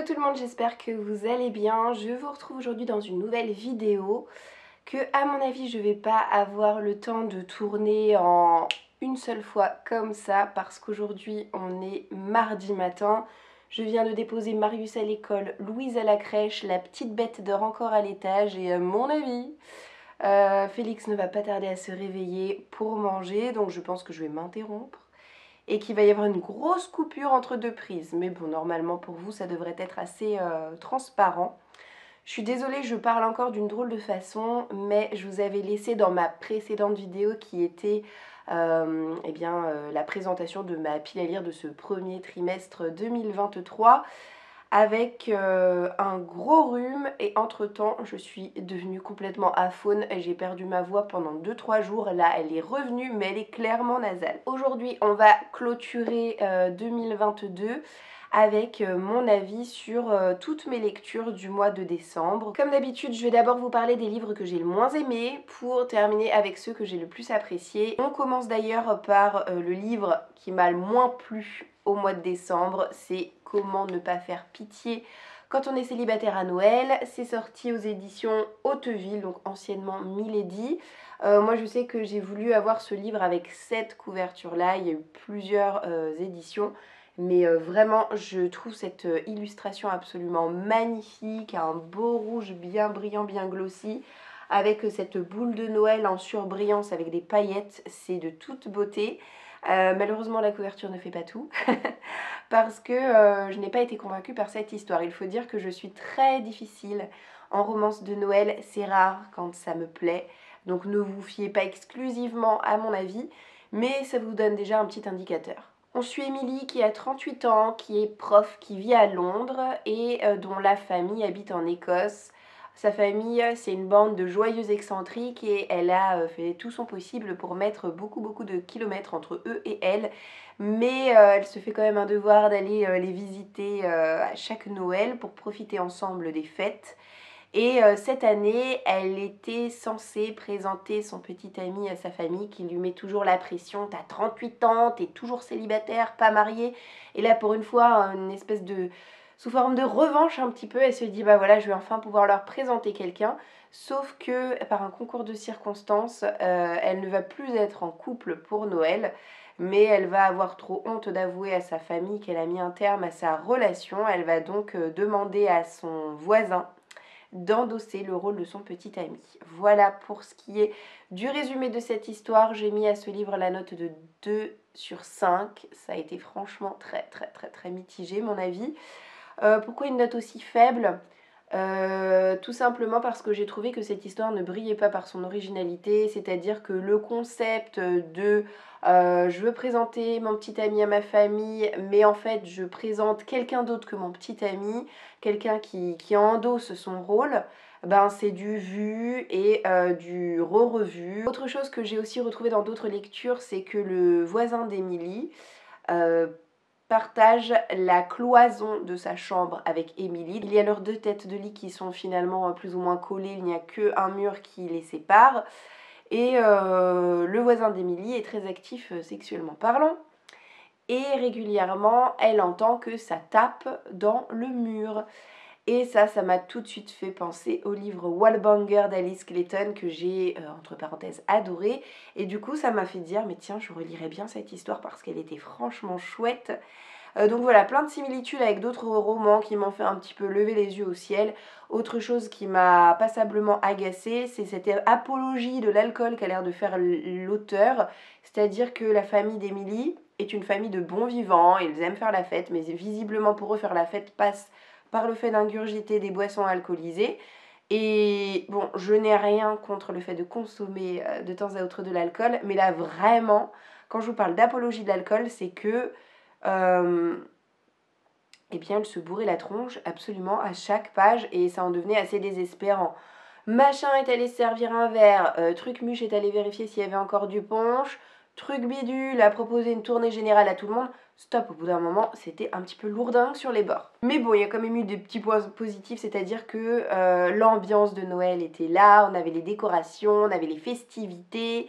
Hello tout le monde, j'espère que vous allez bien. Je vous retrouve aujourd'hui dans une nouvelle vidéo que à mon avis je vais pas avoir le temps de tourner en une seule fois comme ça parce qu'aujourd'hui on est mardi matin. Je viens de déposer Marius à l'école, Louise à la crèche, la petite bête dort encore à l'étage et à mon avis Félix ne va pas tarder à se réveiller pour manger, donc je pense que je vais m'interrompre et qu'il va y avoir une grosse coupure entre deux prises. Mais bon, normalement pour vous, ça devrait être assez transparent. Je suis désolée, je parle encore d'une drôle de façon, mais je vous avais laissé dans ma précédente vidéo qui était la présentation de ma pile à lire de ce premier trimestre 2023 avec un gros rhume et entre temps je suis devenue complètement aphone et j'ai perdu ma voix pendant 2-3 jours. Là elle est revenue mais elle est clairement nasale. Aujourd'hui on va clôturer 2022 avec mon avis sur toutes mes lectures du mois de décembre. Comme d'habitude, je vais d'abord vous parler des livres que j'ai le moins aimés pour terminer avec ceux que j'ai le plus appréciés. On commence d'ailleurs par le livre qui m'a le moins plu au mois de décembre, c'est Comment ne pas faire pitié quand on est célibataire à Noël. C'est sorti aux éditions Hauteville, donc anciennement Milady. Moi je sais que j'ai voulu avoir ce livre avec cette couverture là, il y a eu plusieurs éditions. Mais vraiment, je trouve cette illustration absolument magnifique, un beau rouge bien brillant, bien glossy, avec cette boule de Noël en surbrillance avec des paillettes, c'est de toute beauté. Malheureusement, la couverture ne fait pas tout, parce que je n'ai pas été convaincue par cette histoire. Il faut dire que je suis très difficile en romance de Noël, c'est rare quand ça me plaît, donc ne vous fiez pas exclusivement à mon avis, mais ça vous donne déjà un petit indicateur. On suit Émilie qui a 38 ans, qui est prof, qui vit à Londres et dont la famille habite en Écosse. Sa famille, c'est une bande de joyeux excentriques et elle a fait tout son possible pour mettre beaucoup de kilomètres entre eux et elle. Mais elle se fait quand même un devoir d'aller les visiter à chaque Noël pour profiter ensemble des fêtes. Et cette année, elle était censée présenter son petit ami à sa famille qui lui met toujours la pression. T'as 38 ans, t'es toujours célibataire, pas marié. Et là, pour une fois, une espèce de... sous forme de revanche un petit peu, elle se dit, bah voilà, je vais enfin pouvoir leur présenter quelqu'un. Sauf que, par un concours de circonstances, elle ne va plus être en couple pour Noël. Mais elle va avoir trop honte d'avouer à sa famille qu'elle a mis un terme à sa relation. Elle va donc demander à son voisin d'endosser le rôle de son petit ami. Voilà pour ce qui est du résumé de cette histoire. J'ai mis à ce livre la note de 2 sur 5. Ça a été franchement très mitigé mon avis. Pourquoi une note aussi faible ? Tout simplement parce que j'ai trouvé que cette histoire ne brillait pas par son originalité, c'est-à-dire que le concept de je veux présenter mon petit ami à ma famille, mais en fait je présente quelqu'un d'autre que mon petit ami, quelqu'un qui endosse son rôle, ben c'est du vu et du re-revu. Autre chose que j'ai aussi retrouvé dans d'autres lectures, c'est que le voisin d'Émilie partage la cloison de sa chambre avec Émilie. Il y a leurs deux têtes de lit qui sont finalement plus ou moins collées, il n'y a qu'un mur qui les sépare. Et le voisin d'Émilie est très actif sexuellement parlant. Et régulièrement, elle entend que ça tape dans le mur. Et ça m'a tout de suite fait penser au livre Wallbanger d'Alice Clayton que j'ai, entre parenthèses, adoré. Et du coup, ça m'a fait dire, mais tiens, je relirais bien cette histoire parce qu'elle était franchement chouette. Donc voilà, plein de similitudes avec d'autres romans qui m'ont fait un petit peu lever les yeux au ciel. Autre chose qui m'a passablement agacée, c'est cette apologie de l'alcool qu'a l'air de faire l'auteur. C'est-à-dire que la famille d'Émilie est une famille de bons vivants, ils aiment faire la fête, mais visiblement pour eux faire la fête passe par le fait d'ingurgiter des boissons alcoolisées. Et bon, je n'ai rien contre le fait de consommer de temps à autre de l'alcool, mais là vraiment, quand je vous parle d'apologie de l'alcool, c'est que eh bien elle se bourrait la tronche absolument à chaque page et ça en devenait assez désespérant. Machin est allé se servir un verre, Trucmuche est allé vérifier s'il y avait encore du punch, Truc bidule a proposé une tournée générale à tout le monde. Stop, au bout d'un moment, c'était un petit peu lourdingue sur les bords. Mais bon, il y a quand même eu des petits points positifs, c'est-à-dire que l'ambiance de Noël était là, on avait les décorations, on avait les festivités,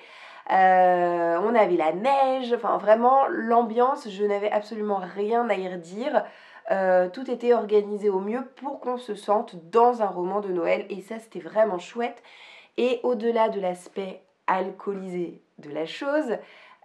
on avait la neige, enfin vraiment l'ambiance, je n'avais absolument rien à y redire. Tout était organisé au mieux pour qu'on se sente dans un roman de Noël et ça c'était vraiment chouette. Et au-delà de l'aspect alcoolisé de la chose,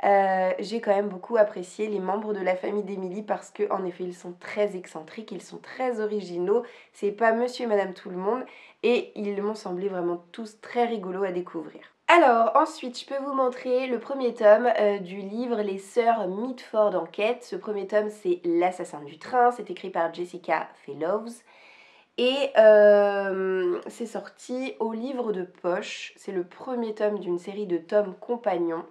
j'ai quand même beaucoup apprécié les membres de la famille d'Émilie parce que en effet ils sont très excentriques, ils sont très originaux, c'est pas monsieur et madame tout le monde et ils m'ont semblé vraiment tous très rigolos à découvrir. Alors ensuite je peux vous montrer le premier tome du livre Les Sœurs Mitford en quête. Ce premier tome c'est L'assassin du train, c'est écrit par Jessica Fellows. Et c'est sorti au livre de poche, c'est le premier tome d'une série de tomes compagnons.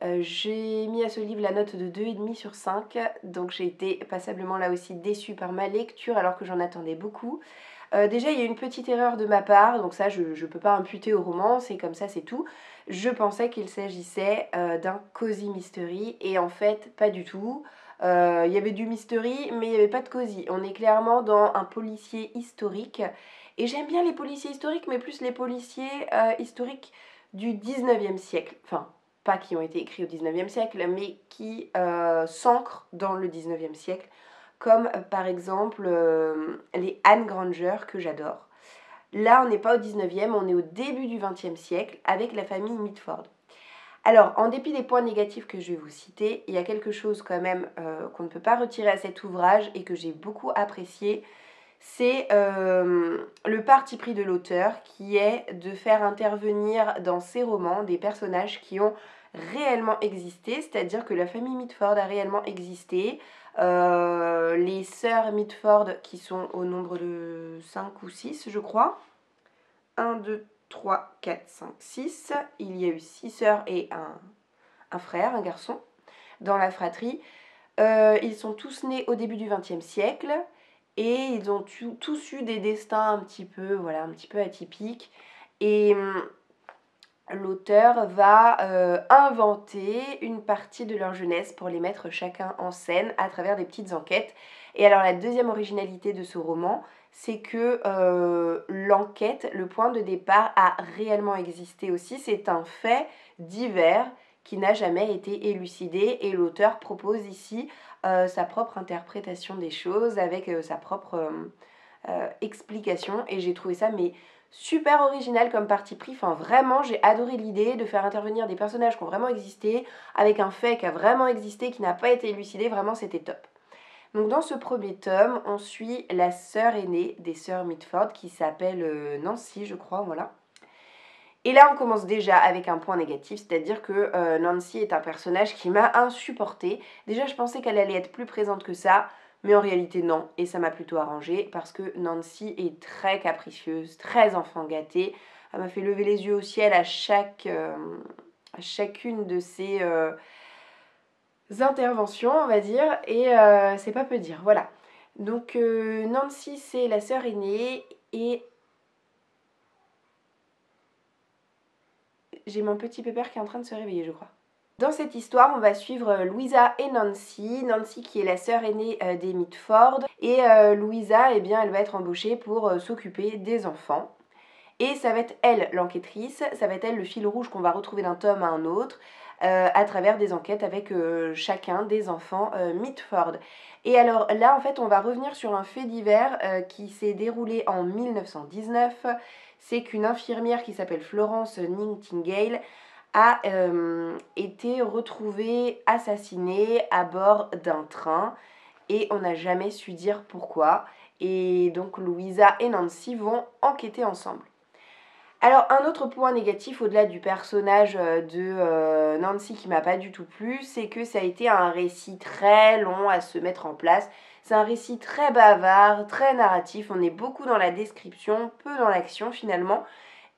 J'ai mis à ce livre la note de 2,5 sur 5, donc j'ai été passablement là aussi déçue par ma lecture alors que j'en attendais beaucoup. Déjà il y a une petite erreur de ma part, donc ça je ne peux pas imputer au roman, c'est comme ça, c'est tout. Je pensais qu'il s'agissait d'un cozy mystery et en fait pas du tout. Il y avait du mystery mais il n'y avait pas de cozy. On est clairement dans un policier historique et j'aime bien les policiers historiques mais plus les policiers historiques du 19e siècle. Enfin, pas qui ont été écrits au 19e siècle mais qui s'ancrent dans le 19e siècle comme par exemple les Anne Granger que j'adore. Là, on n'est pas au 19e, on est au début du 20e siècle avec la famille Mitford. Alors, en dépit des points négatifs que je vais vous citer, il y a quelque chose quand même qu'on ne peut pas retirer à cet ouvrage et que j'ai beaucoup apprécié, c'est le parti pris de l'auteur qui est de faire intervenir dans ses romans des personnages qui ont réellement existé, c'est-à-dire que la famille Mitford a réellement existé. Les sœurs Mitford qui sont au nombre de 5 ou 6 je crois. 1, 2, 3, 4, 5, 6. Il y a eu 6 sœurs et un frère, un garçon, dans la fratrie. Ils sont tous nés au début du XXe siècle et ils ont tous eu des destins un petit peu atypiques. Et l'auteur va inventer une partie de leur jeunesse pour les mettre chacun en scène à travers des petites enquêtes. Et alors la deuxième originalité de ce roman, c'est que l'enquête, le point de départ, a réellement existé aussi. C'est un fait divers qui n'a jamais été élucidé et l'auteur propose ici sa propre interprétation des choses avec sa propre explication et j'ai trouvé ça mais super original comme parti pris, enfin vraiment j'ai adoré l'idée de faire intervenir des personnages qui ont vraiment existé avec un fait qui a vraiment existé, qui n'a pas été élucidé, vraiment c'était top. Donc dans ce premier tome, on suit la sœur aînée des sœurs Mitford qui s'appelle Nancy je crois, voilà. Et là on commence déjà avec un point négatif, c'est-à-dire que Nancy est un personnage qui m'a insupporté. Déjà je pensais qu'elle allait être plus présente que ça, mais en réalité non, et ça m'a plutôt arrangé parce que Nancy est très capricieuse, très enfant gâtée. Elle m'a fait lever les yeux au ciel à chacune de ses interventions, on va dire, et c'est pas peu dire, voilà. Donc Nancy c'est la sœur aînée et j'ai mon petit pépère qui est en train de se réveiller je crois. Dans cette histoire, on va suivre Louisa et Nancy. Nancy qui est la sœur aînée des Mitford. Et Louisa, eh bien, elle va être embauchée pour s'occuper des enfants. Et ça va être elle l'enquêtrice, ça va être elle le fil rouge qu'on va retrouver d'un tome à un autre à travers des enquêtes avec chacun des enfants Mitford. Et alors là, en fait, on va revenir sur un fait divers qui s'est déroulé en 1919. C'est qu'une infirmière qui s'appelle Florence Nightingale a été retrouvée assassinée à bord d'un train et on n'a jamais su dire pourquoi. Et donc Louisa et Nancy vont enquêter ensemble. Alors un autre point négatif au-delà du personnage de Nancy qui m'a pas du tout plu, c'est que ça a été un récit très long à se mettre en place. C'est un récit très bavard, très narratif, on est beaucoup dans la description, peu dans l'action finalement.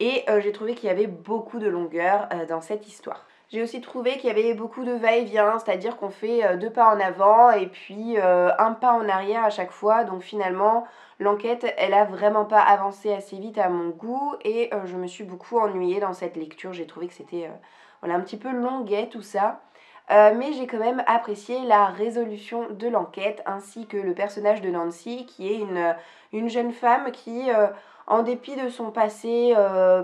Et j'ai trouvé qu'il y avait beaucoup de longueur dans cette histoire. J'ai aussi trouvé qu'il y avait beaucoup de va-et-vient, c'est-à-dire qu'on fait 2 pas en avant et puis un pas en arrière à chaque fois. Donc finalement, l'enquête, elle a vraiment pas avancé assez vite à mon goût et je me suis beaucoup ennuyée dans cette lecture. J'ai trouvé que c'était voilà, un petit peu longuet tout ça. mais j'ai quand même apprécié la résolution de l'enquête ainsi que le personnage de Nancy qui est une jeune femme qui, en dépit de son passé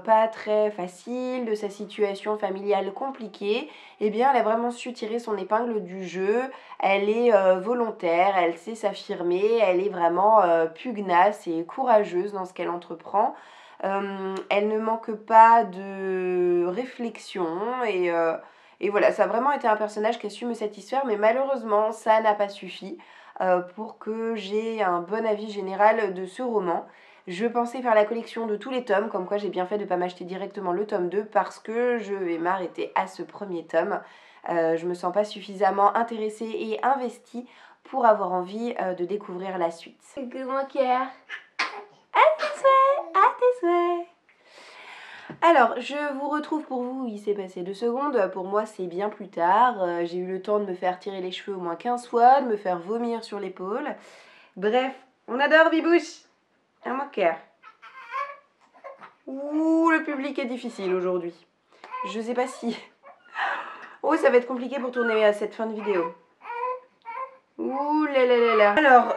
pas très facile, de sa situation familiale compliquée, eh bien elle a vraiment su tirer son épingle du jeu, elle est volontaire, elle sait s'affirmer, elle est vraiment pugnace et courageuse dans ce qu'elle entreprend. Elle ne manque pas de réflexion et voilà, ça a vraiment été un personnage qui a su me satisfaire, mais malheureusement, ça n'a pas suffi pour que j'ai un bon avis général de ce roman. Je pensais faire la collection de tous les tomes, comme quoi j'ai bien fait de ne pas m'acheter directement le tome 2 parce que je vais m'arrêter à ce premier tome. Je me sens pas suffisamment intéressée et investie pour avoir envie de découvrir la suite. Que mon cœur. À tes souhaits, à tes souhaits. Alors, je vous retrouve pour vous, il s'est passé 2 secondes, pour moi c'est bien plus tard, j'ai eu le temps de me faire tirer les cheveux au moins 15 fois, de me faire vomir sur l'épaule. Bref, on adore Bibouche. À mon cœur. Ouh, le public est difficile aujourd'hui. Je sais pas si... Oh, ça va être compliqué pour tourner à cette fin de vidéo. Ouh là là là là. Alors,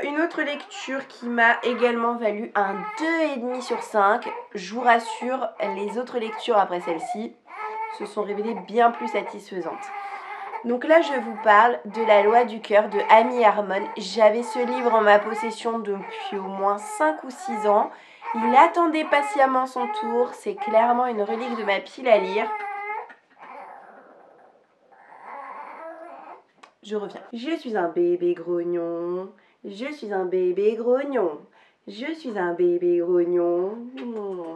une autre lecture qui m'a également valu un 2,5 sur 5. Je vous rassure, les autres lectures après celle-ci se sont révélées bien plus satisfaisantes. Donc là, je vous parle de La Loi du cœur de Amy Harmon. J'avais ce livre en ma possession depuis au moins 5 ou 6 ans. Il attendait patiemment son tour. C'est clairement une relique de ma pile à lire. Je reviens. Je suis un bébé grognon. Je suis un bébé grognon. Je suis un bébé grognon.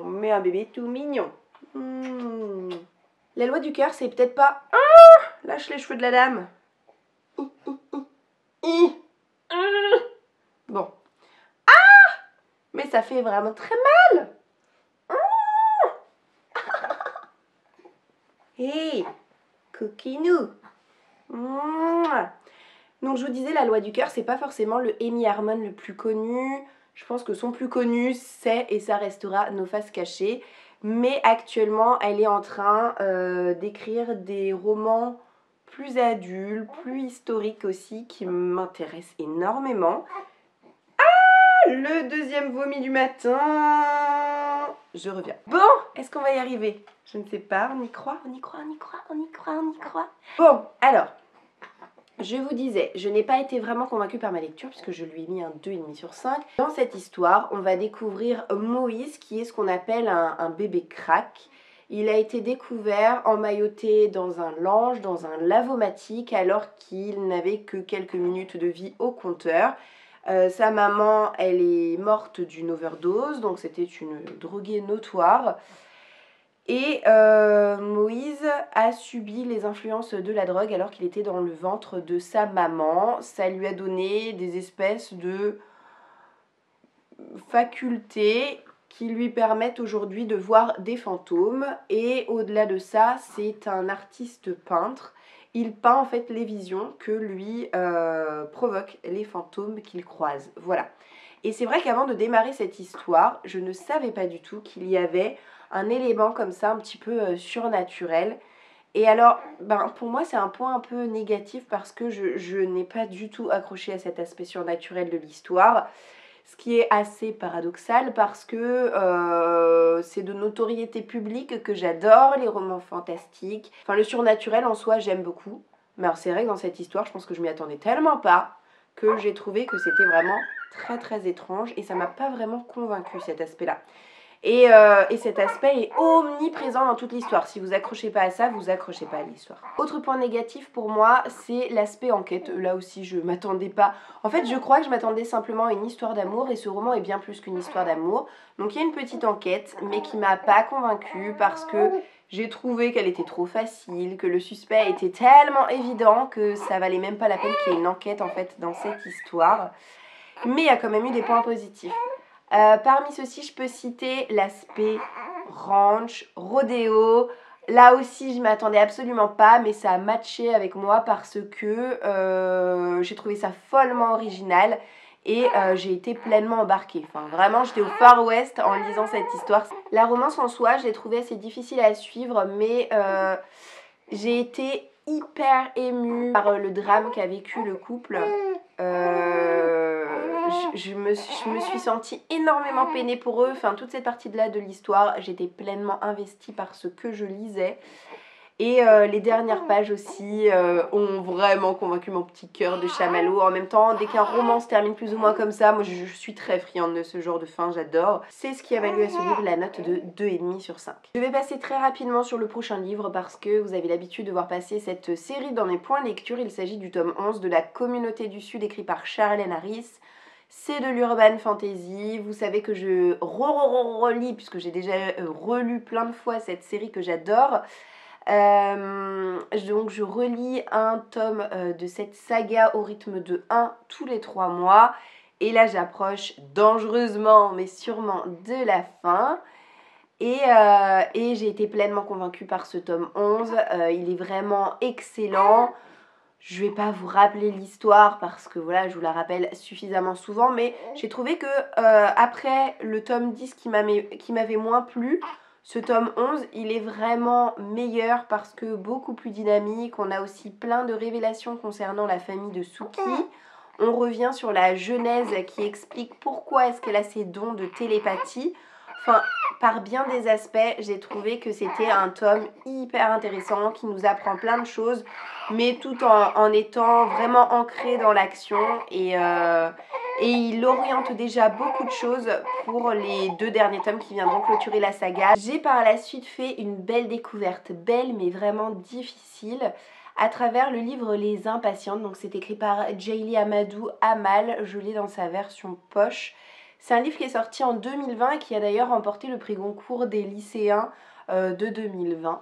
Mais un bébé tout mignon. La loi du cœur, c'est peut-être pas... lâche les cheveux de la dame. Bon. Mais ça fait vraiment très mal. Hé, coquinou. Donc je vous disais, La Loi du cœur, c'est pas forcément le Amy Harmon le plus connu. Je pense que son plus connu, c'est et ça restera Nos faces cachées. Mais actuellement, elle est en train d'écrire des romans plus adultes, plus historiques aussi, qui m'intéressent énormément. Ah, le deuxième vomi du matin. Je reviens. Bon, est-ce qu'on va y arriver? Je ne sais pas, on y croit, on y croit, on y croit, on y croit, on y croit. Bon, alors... Je vous disais, je n'ai pas été vraiment convaincue par ma lecture puisque je lui ai mis un 2,5 sur 5. Dans cette histoire, on va découvrir Moïse qui est ce qu'on appelle un bébé crack. Il a été découvert emmailloté dans un lange, dans un lavomatique alors qu'il n'avait que quelques minutes de vie au compteur. Sa maman, elle est morte d'une overdose, donc c'était une droguée notoire. Et Moïse a subi les influences de la drogue alors qu'il était dans le ventre de sa maman. Ça lui a donné des espèces de facultés qui lui permettent aujourd'hui de voir des fantômes. Et au-delà de ça, c'est un artiste peintre. Il peint en fait les visions que lui provoquent les fantômes qu'il croise. Voilà. Et c'est vrai qu'avant de démarrer cette histoire, je ne savais pas du tout qu'il y avait un élément comme ça, un petit peu surnaturel. Et alors, pour moi, c'est un point un peu négatif parce que je n'ai pas du tout accroché à cet aspect surnaturel de l'histoire. Ce qui est assez paradoxal parce que c'est de notoriété publique que j'adore les romans fantastiques. Enfin, le surnaturel en soi, j'aime beaucoup. Mais alors, c'est vrai que dans cette histoire, je pense que je m'y attendais tellement pas que j'ai trouvé que c'était vraiment très très étrange et ça m'a pas vraiment convaincue cet aspect-là. Et cet aspect est omniprésent dans toute l'histoire. Si vous accrochez pas à ça, vous accrochez pas à l'histoire. Autre point négatif pour moi, c'est l'aspect enquête. Là aussi, je m'attendais pas... En fait, je crois que je m'attendais simplement à une histoire d'amour et ce roman est bien plus qu'une histoire d'amour. Donc il y a une petite enquête, mais qui m'a pas convaincue parce que j'ai trouvé qu'elle était trop facile, que le suspect était tellement évident que ça valait même pas la peine qu'il y ait une enquête en fait dans cette histoire. Mais il y a quand même eu des points positifs. Parmi ceux-ci, je peux citer l'aspect ranch, rodéo. Là aussi, je m'attendais absolument pas, mais ça a matché avec moi parce que j'ai trouvé ça follement original et j'ai été pleinement embarquée. Enfin, vraiment, j'étais au Far West en lisant cette histoire. La romance en soi, je l'ai trouvée assez difficile à suivre, mais J'ai été hyper émue par le drame qu'a vécu le couple. Je me suis sentie énormément peinée pour eux. Enfin, toute cette partie-là de l'histoire, j'étais pleinement investie par ce que je lisais. Et les dernières pages aussi ont vraiment convaincu mon petit cœur de chamallow. En même temps, dès qu'un roman se termine plus ou moins comme ça, moi je suis très friande de ce genre de fin, j'adore. C'est ce qui a valu à ce livre la note de 2,5 sur 5. Je vais passer très rapidement sur le prochain livre parce que vous avez l'habitude de voir passer cette série dans mes points lecture. Il s'agit du tome 11 de La Communauté du Sud, écrit par Charlène Harris. C'est de l'urban fantasy. Vous savez que je relis, puisque j'ai déjà relu plein de fois cette série que j'adore. Donc je relis un tome de cette saga au rythme de 1 tous les 3 mois. Et là j'approche dangereusement mais sûrement de la fin. Et j'ai été pleinement convaincue par ce tome 11. Il est vraiment excellent. Je vais pas vous rappeler l'histoire parce que voilà, je vous la rappelle suffisamment souvent. Mais j'ai trouvé que après le tome 10 qui m'avait moins plu, ce tome 11, il est vraiment meilleur parce que beaucoup plus dynamique. On a aussi plein de révélations concernant la famille de Suki. On revient sur la genèse qui explique pourquoi est-ce qu'elle a ces dons de télépathie. Enfin, par bien des aspects, j'ai trouvé que c'était un tome hyper intéressant qui nous apprend plein de choses, mais tout en étant vraiment ancré dans l'action. Et il oriente déjà beaucoup de choses pour les 2 derniers tomes qui viendront clôturer la saga. J'ai par la suite fait une belle découverte, belle mais vraiment difficile, à travers le livre Les Impatientes. Donc c'est écrit par Jayli Amadou Amal, je l'ai dans sa version poche. C'est un livre qui est sorti en 2020 et qui a d'ailleurs remporté le prix Goncourt des lycéens de 2020.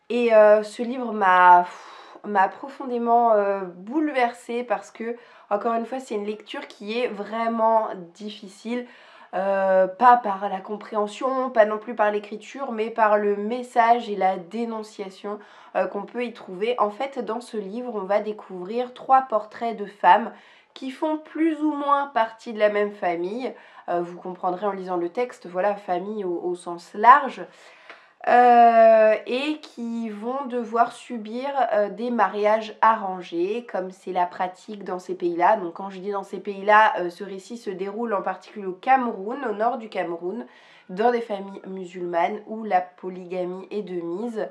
Et ce livre m'a profondément bouleversée parce que, encore une fois, c'est une lecture qui est vraiment difficile. Pas par la compréhension, pas non plus par l'écriture, mais par le message et la dénonciation qu'on peut y trouver. En fait, dans ce livre, on va découvrir 3 portraits de femmes qui font plus ou moins partie de la même famille. Vous comprendrez en lisant le texte, voilà, famille au sens large. Et qui vont devoir subir des mariages arrangés, comme c'est la pratique dans ces pays-là. Donc quand je dis dans ces pays-là, ce récit se déroule en particulier au Cameroun, au nord du Cameroun, dans des familles musulmanes où la polygamie est de mise.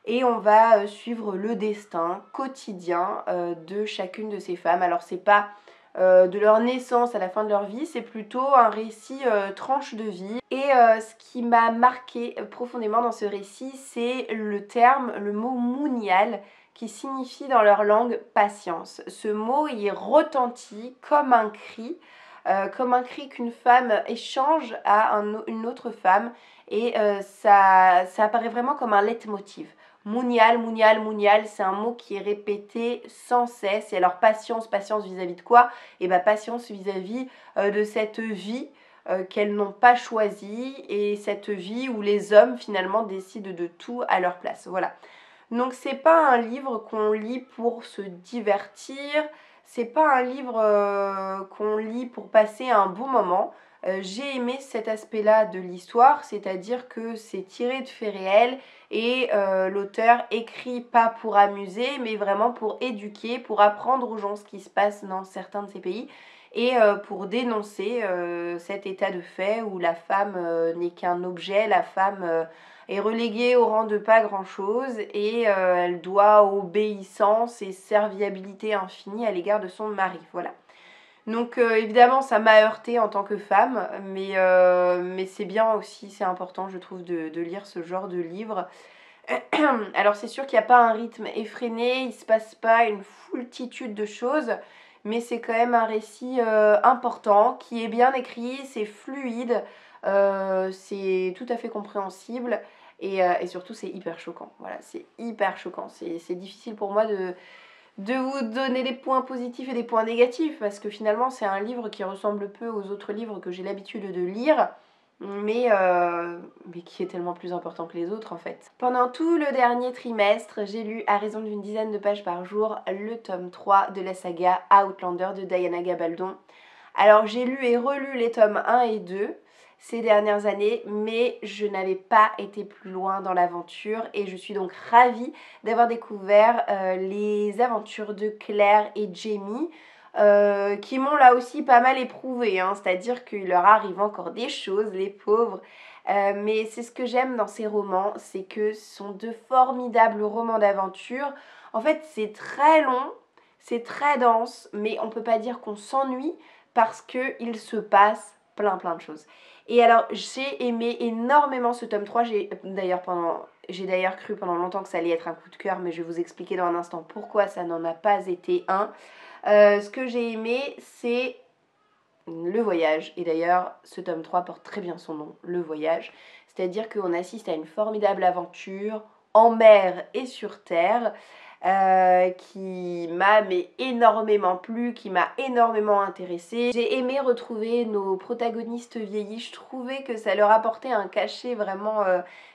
Et on va suivre le destin quotidien de chacune de ces femmes. Alors c'est pas de leur naissance à la fin de leur vie, c'est plutôt un récit tranche de vie. Et ce qui m'a marqué profondément dans ce récit, c'est le mot mounial, qui signifie dans leur langue patience. Ce mot, il retentit comme un cri qu'une femme échange à une autre femme, et ça apparaît vraiment comme un leitmotiv. Mounial, mounial, mounial, c'est un mot qui est répété sans cesse. Et alors patience, patience vis-à-vis de quoi? Et bien patience vis-à-vis de cette vie qu'elles n'ont pas choisie, et cette vie où les hommes finalement décident de tout à leur place. Voilà. Donc c'est pas un livre qu'on lit pour se divertir, c'est pas un livre qu'on lit pour passer un bon moment. J'ai aimé cet aspect-là de l'histoire, c'est-à-dire que c'est tiré de faits réels et l'auteur écrit pas pour amuser, mais vraiment pour éduquer, pour apprendre aux gens ce qui se passe dans certains de ces pays, et pour dénoncer cet état de fait où la femme n'est qu'un objet, la femme est reléguée au rang de pas grand-chose, et elle doit obéissance et serviabilité infinie à l'égard de son mari. Voilà. Donc évidemment ça m'a heurtée en tant que femme, mais c'est bien aussi, c'est important je trouve de lire ce genre de livre. Alors c'est sûr qu'il n'y a pas un rythme effréné, il ne se passe pas une foultitude de choses, mais c'est quand même un récit important, qui est bien écrit, c'est fluide, c'est tout à fait compréhensible, et surtout c'est hyper choquant. Voilà, c'est hyper choquant, c'est difficile pour moi de vous donner des points positifs et des points négatifs, parce que finalement c'est un livre qui ressemble peu aux autres livres que j'ai l'habitude de lire, mais qui est tellement plus important que les autres en fait. Pendant tout le dernier trimestre, j'ai lu à raison d'une dizaine de pages par jour le tome 3 de la saga Outlander de Diana Gabaldon. Alors j'ai lu et relu les tomes 1 et 2. ces dernières années, mais je n'avais pas été plus loin dans l'aventure et je suis donc ravie d'avoir découvert les aventures de Claire et Jamie, qui m'ont là aussi pas mal éprouvée, hein, c'est-à-dire qu'il leur arrive encore des choses, les pauvres. Mais c'est ce que j'aime dans ces romans, c'est que ce sont de formidables romans d'aventure. En fait, c'est très long, c'est très dense, mais on peut pas dire qu'on s'ennuie parce qu'il se passe plein de choses. Et alors, j'ai aimé énormément ce tome 3. J'ai d'ailleurs cru pendant longtemps que ça allait être un coup de cœur, mais je vais vous expliquer dans un instant pourquoi ça n'en a pas été un. Ce que j'ai aimé, c'est le voyage. Et d'ailleurs, ce tome 3 porte très bien son nom, le voyage. C'est-à-dire qu'on assiste à une formidable aventure en mer et sur terre, qui m'a énormément plu, qui m'a énormément intéressée. J'ai aimé retrouver nos protagonistes vieillis, je trouvais que ça leur apportait un cachet vraiment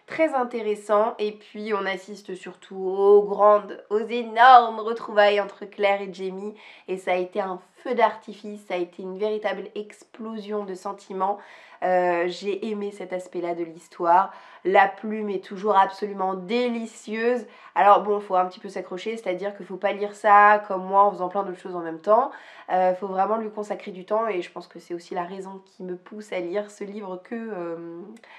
très intéressant. Et puis on assiste surtout aux énormes retrouvailles entre Claire et Jamie, et ça a été un feu d'artifice, ça a été une véritable explosion de sentiments. J'ai aimé cet aspect-là de l'histoire. La plume est toujours absolument délicieuse. Alors bon, faut un petit peu s'accrocher, c'est-à-dire qu'il faut pas lire ça comme moi en faisant plein d'autres choses en même temps. Faut vraiment lui consacrer du temps, et je pense que c'est aussi la raison qui me pousse à lire ce livre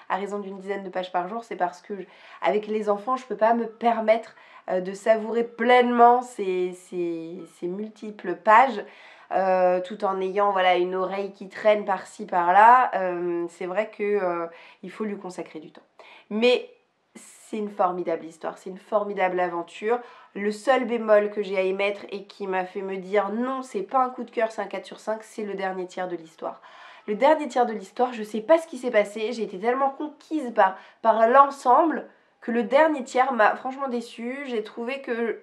à raison d'une dizaine de pages par jour. C'est parce que avec les enfants, je peux pas me permettre de savourer pleinement ces multiples pages. Tout en ayant voilà, une oreille qui traîne par-ci par-là, c'est vrai qu'il faut lui consacrer du temps. Mais c'est une formidable histoire, c'est une formidable aventure. Le seul bémol que j'ai à y mettre et qui m'a fait me dire non, c'est pas un coup de cœur, c'est un 4 sur 5, c'est le dernier tiers de l'histoire. Le dernier tiers de l'histoire, je sais pas ce qui s'est passé, j'ai été tellement conquise par l'ensemble que le dernier tiers m'a franchement déçue. J'ai trouvé que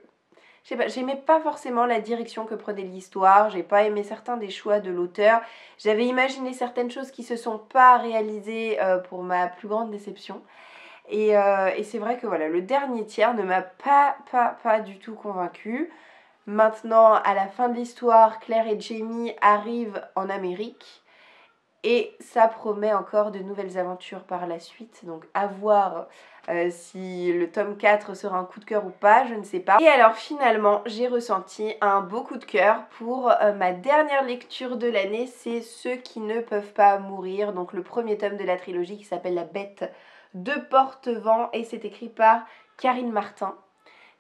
je sais pas, j'aimais pas forcément la direction que prenait l'histoire, j'ai pas aimé certains des choix de l'auteur, j'avais imaginé certaines choses qui se sont pas réalisées, pour ma plus grande déception. Et c'est vrai que voilà, le dernier tiers ne m'a pas du tout convaincue. Maintenant, à la fin de l'histoire, Claire et Jamie arrivent en Amérique. Et ça promet encore de nouvelles aventures par la suite. Donc à voir si le tome 4 sera un coup de cœur ou pas, je ne sais pas. Et alors finalement, j'ai ressenti un beau coup de cœur pour ma dernière lecture de l'année. C'est Ceux qui ne peuvent pas mourir. Donc le premier tome de la trilogie qui s'appelle La Bête de Portevent. Et c'est écrit par Karine Martin.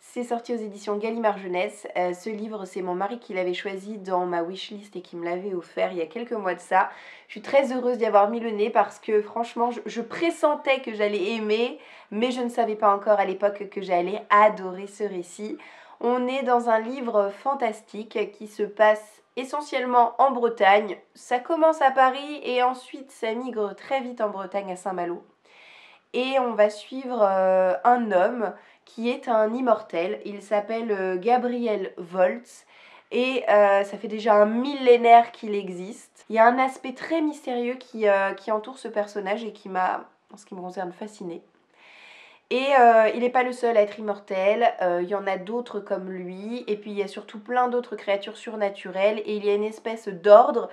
C'est sorti aux éditions Gallimard Jeunesse. Ce livre, c'est mon mari qui l'avait choisi dans ma wishlist et qui me l'avait offert il y a quelques mois de ça. Je suis très heureuse d'y avoir mis le nez parce que franchement, je pressentais que j'allais aimer, mais je ne savais pas encore à l'époque que j'allais adorer ce récit. On est dans un livre fantastique qui se passe essentiellement en Bretagne. Ça commence à Paris et ensuite ça migre très vite en Bretagne à Saint-Malo. Et on va suivre un homme qui est un immortel. Il s'appelle Gabriel Voltz. Et ça fait déjà un millénaire qu'il existe. Il y a un aspect très mystérieux qui entoure ce personnage et qui m'a, en ce qui me concerne, fascinée. Et il n'est pas le seul à être immortel, il y en a d'autres comme lui, et puis il y a surtout plein d'autres créatures surnaturelles, et il y a une espèce d'ordre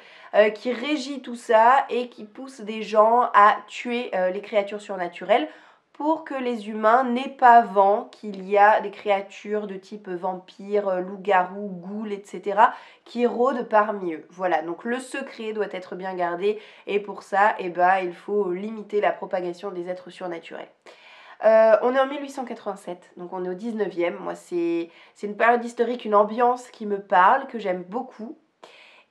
qui régit tout ça et qui pousse des gens à tuer les créatures surnaturelles pour que les humains n'aient pas vent qu'il y a des créatures de type vampire, loup-garou, ghoul, etc. qui rôdent parmi eux. Voilà, donc le secret doit être bien gardé, et pour ça, eh ben, il faut limiter la propagation des êtres surnaturels. On est en 1887, donc on est au 19e. Moi, c'est une période historique, une ambiance qui me parle, que j'aime beaucoup.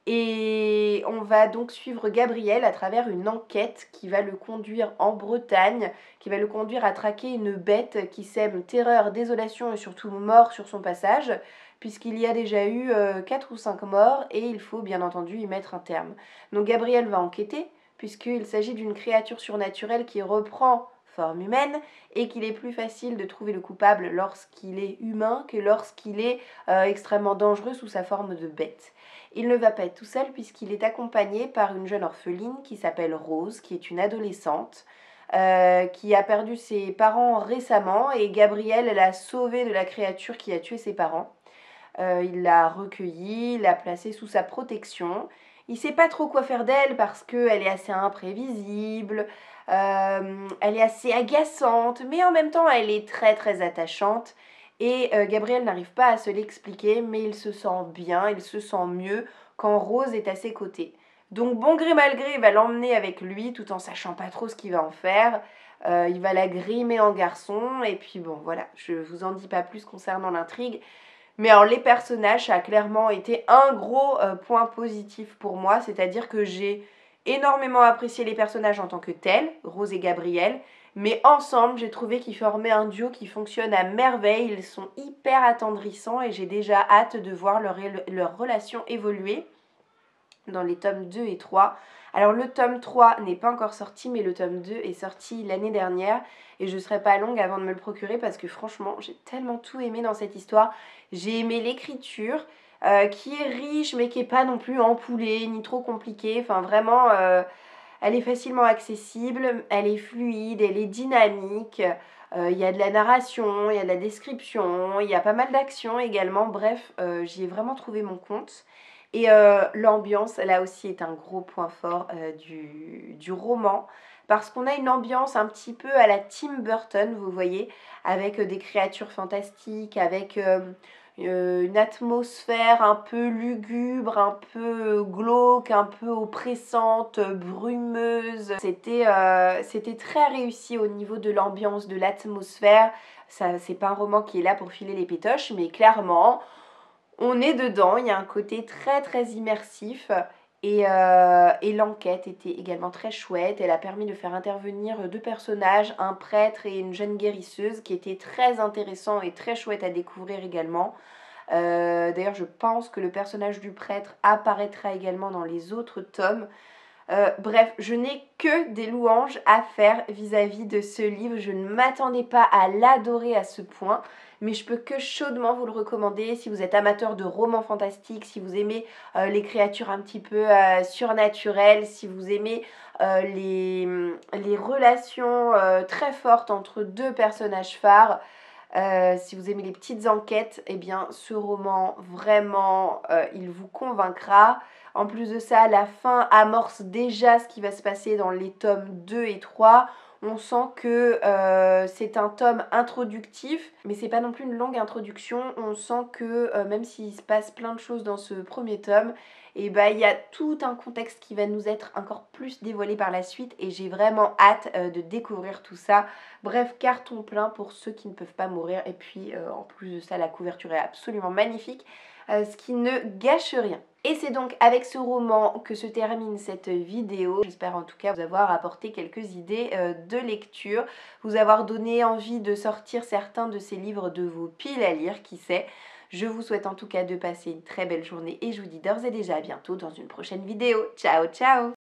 Et on va donc suivre Gabriel à travers une enquête qui va le conduire en Bretagne, qui va le conduire à traquer une bête qui sème terreur, désolation et surtout mort sur son passage, puisqu'il y a déjà eu 4 ou 5 morts et il faut bien entendu y mettre un terme. Donc Gabriel va enquêter, puisqu'il s'agit d'une créature surnaturelle qui reprend forme humaine et qu'il est plus facile de trouver le coupable lorsqu'il est humain que lorsqu'il est extrêmement dangereux sous sa forme de bête. Il ne va pas être tout seul puisqu'il est accompagné par une jeune orpheline qui s'appelle Rose, qui est une adolescente qui a perdu ses parents récemment, et Gabriel l'a sauvée de la créature qui a tué ses parents. Il l'a recueillie, l'a placée sous sa protection. il sait pas trop quoi faire d'elle parce qu'elle est assez imprévisible, elle est assez agaçante, mais en même temps elle est très très attachante. Et Gabriel n'arrive pas à se l'expliquer, mais il se sent bien, il se sent mieux quand Rose est à ses côtés. Donc bon gré mal gré, il va l'emmener avec lui tout en sachant pas trop ce qu'il va en faire. Il va la grimer en garçon, et puis bon voilà, je vous en dis pas plus concernant l'intrigue. Mais alors les personnages, ça a clairement été un gros point positif pour moi, c'est-à-dire que j'ai énormément apprécié les personnages en tant que tels, Rose et Gabriel, mais ensemble j'ai trouvé qu'ils formaient un duo qui fonctionne à merveille, ils sont hyper attendrissants et j'ai déjà hâte de voir leur relation évoluer dans les tomes 2 et 3. Alors le tome 3 n'est pas encore sorti, mais le tome 2 est sorti l'année dernière et je ne serai pas longue avant de me le procurer parce que franchement j'ai tellement tout aimé dans cette histoire. J'ai aimé l'écriture qui est riche mais qui n'est pas non plus empoulée ni trop compliquée. Enfin vraiment elle est facilement accessible, elle est fluide, elle est dynamique. Il y a de la narration, il y a de la description, il y a pas mal d'action également. Bref, j'y ai vraiment trouvé mon compte. Et l'ambiance, là aussi, est un gros point fort du roman. Parce qu'on a une ambiance un petit peu à la Tim Burton, vous voyez, avec des créatures fantastiques, avec une atmosphère un peu lugubre, un peu glauque, un peu oppressante, brumeuse. C'était très réussi au niveau de l'ambiance, de l'atmosphère. C'est pas un roman qui est là pour filer les pétoches, mais clairement, on est dedans. Il y a un côté très très immersif. Et l'enquête était également très chouette. Elle a permis de faire intervenir deux personnages, un prêtre et une jeune guérisseuse, qui était très intéressant et très chouette à découvrir également. D'ailleurs, je pense que le personnage du prêtre apparaîtra également dans les autres tomes. Bref, je n'ai que des louanges à faire vis-à-vis de ce livre. Je ne m'attendais pas à l'adorer à ce point, mais je peux que chaudement vous le recommander si vous êtes amateur de romans fantastiques, si vous aimez les créatures un petit peu surnaturelles, si vous aimez les relations très fortes entre deux personnages phares. Si vous aimez les petites enquêtes, eh bien ce roman, vraiment, il vous convaincra. En plus de ça, la fin amorce déjà ce qui va se passer dans les tomes 2 et 3. On sent que c'est un tome introductif, mais c'est pas non plus une longue introduction. On sent que même s'il se passe plein de choses dans ce premier tome, et il y a tout un contexte qui va nous être encore plus dévoilé par la suite et j'ai vraiment hâte de découvrir tout ça. Bref, carton plein pour ceux qui ne peuvent pas mourir. Et puis en plus de ça, la couverture est absolument magnifique, ce qui ne gâche rien. Et c'est donc avec ce roman que se termine cette vidéo. J'espère en tout cas vous avoir apporté quelques idées de lecture, vous avoir donné envie de sortir certains de ces livres de vos piles à lire, qui sait. Je vous souhaite en tout cas de passer une très belle journée et je vous dis d'ores et déjà à bientôt dans une prochaine vidéo. Ciao ciao!